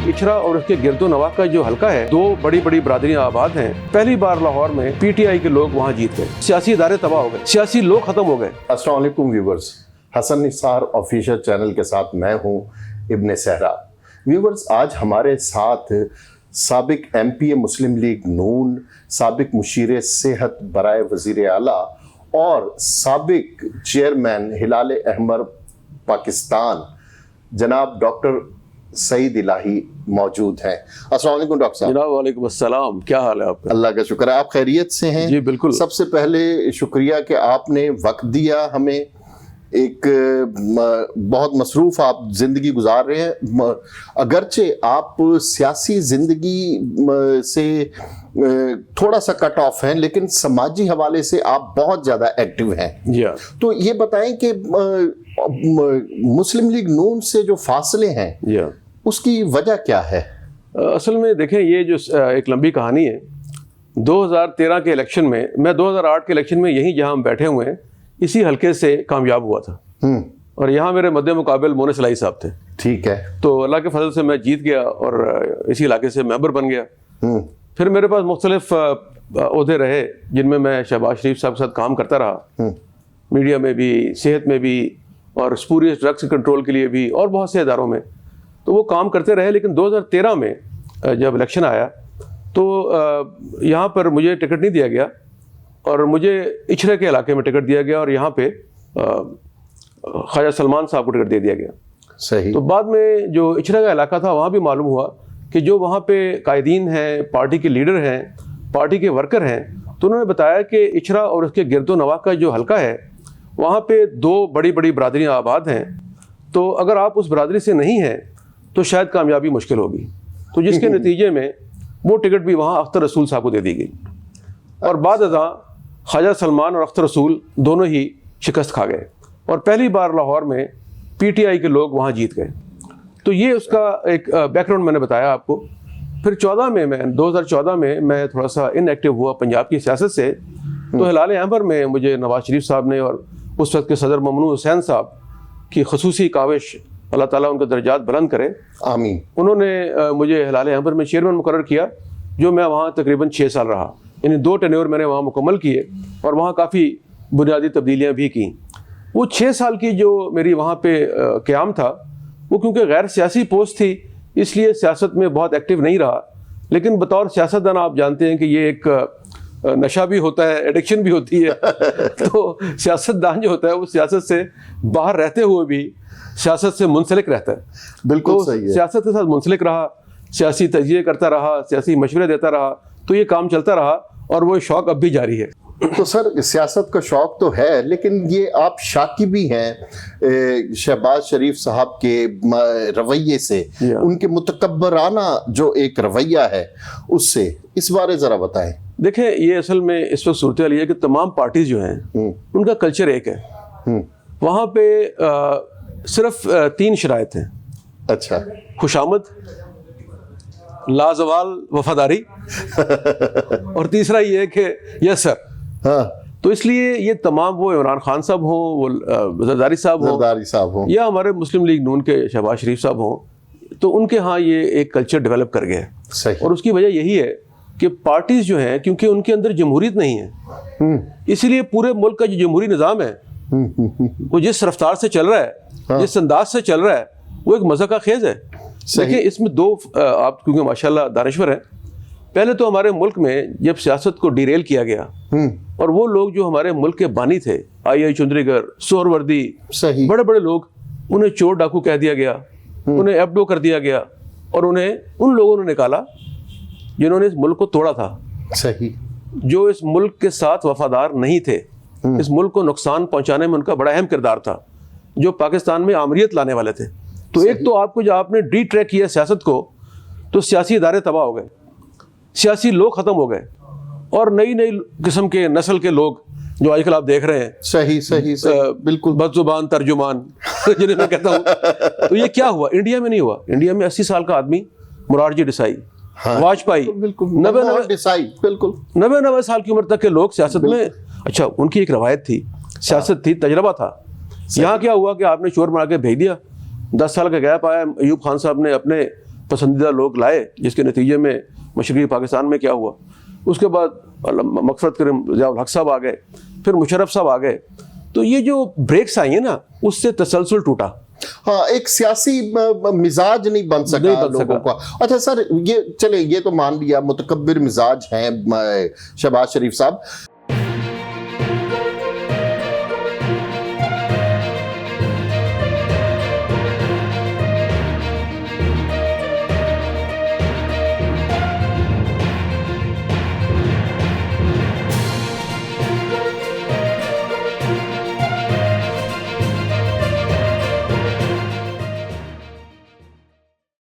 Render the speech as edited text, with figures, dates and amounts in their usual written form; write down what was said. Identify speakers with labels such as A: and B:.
A: اچھرا اور اس کے گرد و نواح کا جو حلقہ ہے، دو بڑی بڑی برادریاں آباد ہیں. پہلی بار لاہور میں پی ٹی آئی کے لوگ وہاں جیت گئے، سیاسی ادارے تباہ ہو گئے، سیاسی لوگ ختم ہو گئے.
B: السلام علیکم ویورز، حسن نثار آفیشیل چینل کے ساتھ میں ہوں ابن صحرا. ویورز، آج ہمارے ساتھ سابق ایم پی مسلم لیگ نون، سابق مشیر صحت برائے وزیر اعلیٰ اور سابق چیئرمین ہلال احمر پاکستان جناب ڈاکٹر سعید الہی موجود ہیں. السلام علیکم ڈاکٹر صاحب.
A: جناب وعلیکم السلام، کیا حال ہے آپ کا؟
B: اللہ کا شکر ہے، آپ خیریت سے ہیں؟
A: جی بالکل.
B: سب سے پہلے شکریہ کہ آپ نے وقت دیا ہمیں. ایک بہت مصروف آپ زندگی گزار رہے ہیں، اگرچہ آپ سیاسی زندگی سے تھوڑا سا کٹ آف ہیں لیکن سماجی حوالے سے آپ بہت زیادہ ایکٹیو ہیں.
A: جی
B: تو یہ بتائیں کہ مسلم لیگ نون سے جو فاصلے ہیں اس کی وجہ کیا ہے؟
A: اصل میں دیکھیں، یہ جو ایک لمبی کہانی ہے. 2013 کے الیکشن میں، میں 2008 کے الیکشن میں یہیں جہاں ہم بیٹھے ہوئے ہیں اسی حلقے سے کامیاب ہوا تھا، اور یہاں میرے مد مقابل مونس الہی صاحب تھے.
B: ٹھیک ہے.
A: تو اللہ کے فضل سے میں جیت گیا اور اسی علاقے سے ممبر بن گیا. پھر میرے پاس مختلف عہدے رہے جن میں شہباز شریف صاحب کے ساتھ کام کرتا رہا، میڈیا میں بھی، صحت میں بھی، اور اسپوریس ڈرگس کنٹرول کے لیے بھی، اور بہت سے اداروں میں. تو وہ کام کرتے رہے. لیکن 2013 میں جب الیکشن آیا تو یہاں پر مجھے ٹکٹ نہیں دیا گیا اور مجھے اچھرے کے علاقے میں ٹکٹ دیا گیا اور یہاں پہ خواجہ سلمان صاحب کو ٹکٹ دے دیا گیا.
B: صحیح.
A: تو بعد میں جو اچھرے کا علاقہ تھا وہاں بھی معلوم ہوا کہ جو وہاں پہ قائدین ہیں، پارٹی کے لیڈر ہیں، پارٹی کے ورکر ہیں، تو انہوں نے بتایا کہ اچھرا اور اس کے گرد و نواح کا جو حلقہ ہے وہاں پہ دو بڑی بڑی برادریاں آباد ہیں، تو اگر آپ اس برادری سے نہیں ہیں تو شاید کامیابی مشکل ہوگی. تو جس کے نتیجے میں وہ ٹکٹ بھی وہاں اختر رسول صاحب کو دے دی گئی، اور بعد ازاں خواجہ سلمان اور اختر رسول دونوں ہی شکست کھا گئے اور پہلی بار لاہور میں پی ٹی آئی کے لوگ وہاں جیت گئے. تو یہ اس کا ایک بیک گراؤنڈ میں نے بتایا آپ کو. پھر 2014 میں میں تھوڑا سا ان ایکٹیو ہوا پنجاب کی سیاست سے. تو ہلال احمر میں مجھے نواز شریف صاحب نے اور اس وقت کے صدر ممنون حسین صاحب کی خصوصی کاوش، اللہ تعالیٰ ان کے درجات بلند کرے،
B: آمین،
A: انہوں نے مجھے ہلال احمر میں چیئرمین مقرر کیا، جو میں وہاں تقریباً 6 سال رہا. یعنی 2 ٹینیور میں نے وہاں مکمل کیے اور وہاں کافی بنیادی تبدیلیاں بھی کیں. وہ 6 سال کی جو میری وہاں پہ قیام تھا وہ کیونکہ غیر سیاسی پوسٹ تھی اس لیے سیاست میں بہت ایکٹیو نہیں رہا. لیکن بطور سیاستدان آپ جانتے ہیں کہ یہ ایک نشہ بھی ہوتا ہے، ایڈکشن بھی ہوتی ہے. تو سیاستدان جو ہوتا ہے وہ سیاست سے باہر رہتے ہوئے بھی سیاست سے منسلک رہتا ہے.
B: بالکل صحیح ہے.
A: سیاست کے ساتھ منسلک رہا، سیاسی تجزیے کرتا رہا، سیاسی مشورے دیتا رہا، تو یہ کام چلتا رہا اور وہ شوق اب بھی جاری ہے.
B: تو سر، سیاست کا شوق تو ہے لیکن یہ آپ شاکی بھی ہیں شہباز شریف صاحب کے رویے سے، ان کے متکبرانہ جو ایک رویہ ہے اس سے، اس بارے ذرا بتائیں.
A: دیکھیں، یہ اصل میں اس وقت صورتحال یہ ہے کہ تمام پارٹیز جو ہیں ان کا کلچر ایک ہے. وہاں پہ صرف 3 شرائط ہیں.
B: اچھا.
A: خوشامد، لازوال وفاداری، اور تیسرا یہ ہے کہ یس سر. تو اس لیے یہ تمام، وہ عمران خان صاحب ہوں، وہ زرداری صاحب ہوں، یا ہمارے مسلم لیگ نون کے شہباز شریف صاحب ہوں، تو ان کے ہاں یہ ایک کلچر ڈیولپ کر گیا ہے. اور اس کی وجہ یہی ہے کہ پارٹیز جو ہیں کیونکہ ان کے اندر جمہوریت نہیں ہے، اسی لیے پورے ملک کا جو جمہوری نظام ہے وہ جس رفتار سے چل رہا ہے، جس انداز سے چل رہا ہے، وہ ایک مزہ کا خیز ہے. دیکھیں، اس میں 2 آپ کیونکہ ماشاءاللہ دانشور ہیں. پہلے تو ہمارے ملک میں جب سیاست کو ڈیریل کیا گیا اور وہ لوگ جو ہمارے ملک کے بانی تھے، آئی چندری گر، سہروردی، بڑے بڑے لوگ، انہیں چور ڈاکو کہہ دیا گیا، انہیں ایبڈو کر دیا گیا، اور انہیں ان لوگوں نے نکالا جنہوں نے اس ملک کو توڑا تھا.
B: صحیح. جو
A: اس ملک کے ساتھ وفادار نہیں تھے، اس ملک کو نقصان پہنچانے میں ان کا بڑا اہم کردار تھا، جو پاکستان میں آمریت لانے والے تھے. تو ایک تو آپ کو جو آپ نے ڈی ٹریک کیا سیاست کو، تو سیاسی ادارے تباہ ہو گئے، سیاسی لوگ ختم ہو گئے، اور نئی قسم کے نسل کے لوگ جو آج کل آپ دیکھ رہے ہیں.
B: صحیح بالکل
A: بد زبان ترجمان جنہیں میں کہتا ہوں. تو یہ کیا ہوا؟ انڈیا میں نہیں ہوا. انڈیا میں 80 سال کا آدمی مرارجی دیسائی، واجپئی، 90 سال کی عمر تک کے لوگ سیاست میں. اچھا، ان کی ایک روایت تھی سیاست تھی, تجربہ تھا. یہاں کیا ہوا کہ آپ نے شور بنا کے بھیج دیا, 10 سال کا گیپ آیا, ایوب خان صاحب نے اپنے پسندیدہ لوگ لائے, جس کے نتیجے میں مشرقی پاکستان میں کیا ہوا, اس کے بعد مغفرت کریم ضیاء الحق صاحب آ گئے, پھر مشرف صاحب آ گئے. تو یہ جو بریکس آئی ہیں نا, اس سے تسلسل ٹوٹا.
B: ہاں, ایک سیاسی مزاج نہیں بن سکا لوگوں کا. اچھا سر, یہ چلے, یہ تو مان لیا متکبر مزاج ہیں شہباز شریف صاحب,